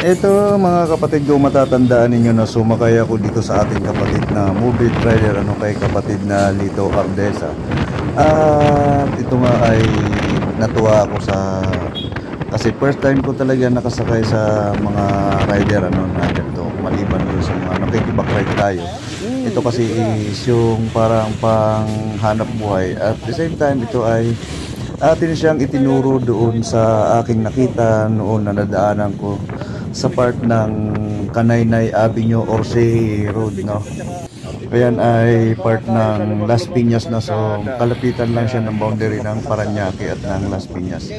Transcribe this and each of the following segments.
Ito mga kapatid ko, matatandaan ninyo na sumakay ako dito sa ating kapatid na movie trailer, kay kapatid na Lito Ardesa. At ito nga ay natuwa ako kasi first time ko talaga nakasakay sa mga rider na ganito, maliban doon sa mga nakikibak-ride tayo. Ito kasi is yung parang panghanap buhay, at the same time ito ay atin siyang itinuro doon sa aking nakita noon na nadaanan ko sa part ng Kanaynay Avenue or Say Road, no? Ayan ay part ng Las Piñas na, so kalapitan lang siya ng boundary ng Parañaque at ng Las Piñas.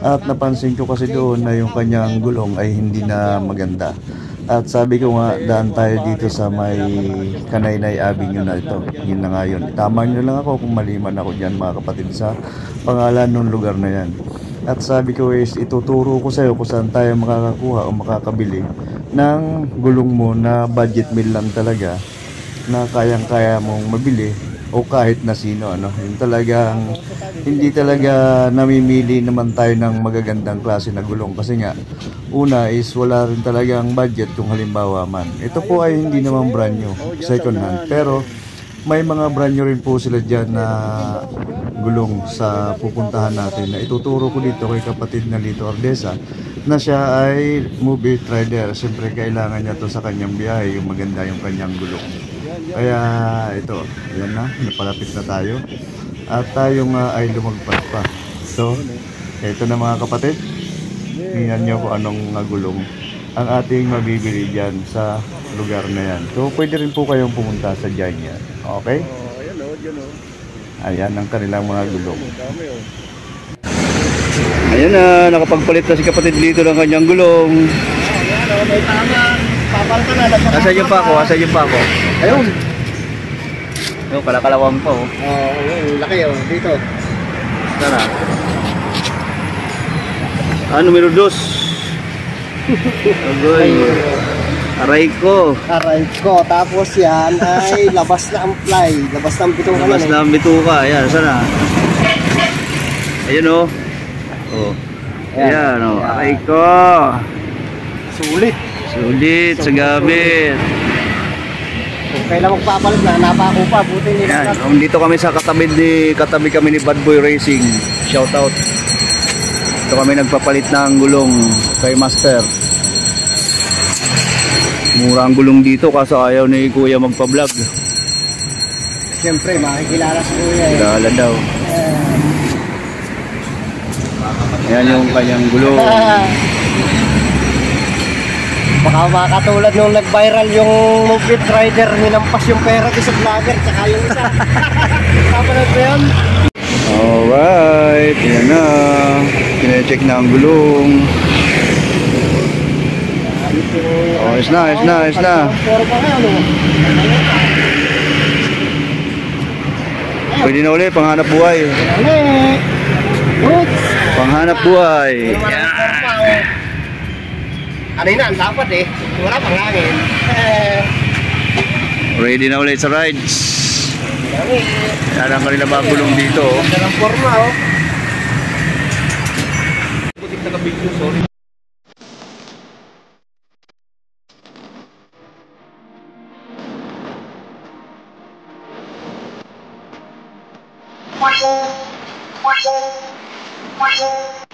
At napansin ko kasi doon na yung kanyang gulong ay hindi na maganda. At sabi ko nga, daan tayo dito sa may Kanaynay Avenue na ito. Yun na nga yun. Tama nyo lang ako kung maliman ako dyan mga kapatid sa pangalan ng lugar na yan. At sabi ko is ituturo ko sa iyo kung saan tayo makakakuha o makakabili ng gulong mo na budget meal lang talaga, na kayang-kaya mong mabili o kahit na sino, ano. Yung talagang hindi talaga namimili naman tayo ng magagandang klase na gulong kasi nga una is wala rin talagang budget kung halimbawa man. Ito po ay hindi naman brand new, second hand, pero may mga brand new rin po sila dyan na gulong sa pupuntahan natin na ituturo ko dito kay kapatid na Lito Ardesa, na siya ay movie trader. Siyempre kailangan niya to sa kanyang biyahe, yung maganda yung kanyang gulong. Kaya ito, yan na, napalapit na tayo at tayo nga ay lumagpas pa. So ito na mga kapatid, tingnan nyo kung anong gulong ang ating mabibili dyan sa lugar na yan. So pwede rin po kayong pumunta sa dyan yan. Okay? Ayan ang kanilang mga gulong. Ayan na, nakapagpalit na si kapatid dito ng kanyang gulong. May tama. Papalta na. Asan yung pa ako? Asan yung pa ako? Ayun. Yung kalakalawang pa, oh. Oo, yun. Laki, oh. Dito. Tara. Numero 2. Agoy. Aray ko. Tapos yan ay labas na ang fly. Labas na ang bituka. Labas na ang bituka. Ayan, sana. Ayan, oh. Oh. Ayan, oh. Aray ko. Sulit. Sulit sa gamit. Kung kailan magpapalit na, napako pa. Buti nila. Ayan, dito kami sa katabi kami ni Bad Boy Racing. Shout out. Dito kami nagpapalit ng gulong kay Master. Mura ang gulong dito kaso ayaw ni Kuya magpa-vlog. Siyempre, makikilala si Kuya. Kilala daw. Ayan yung kanyang gulong. Baka makatulad nung nag-viral yung movie rider, ninampas yung pera sa vlogger, tsaka yung isa. Kapanood mo yun? Alright, yan na. Kine-check na ang gulong. Oh, is na. Pwede na ulit, panghanap buhay. Panghanap buhay. Kanina, ang dapat eh. Wala pang hangin. Ready na ulit sa rides. Yan ang kanila mga gulong dito. Dalang forma, oh. Butik na ka-video, sorry. Watch it.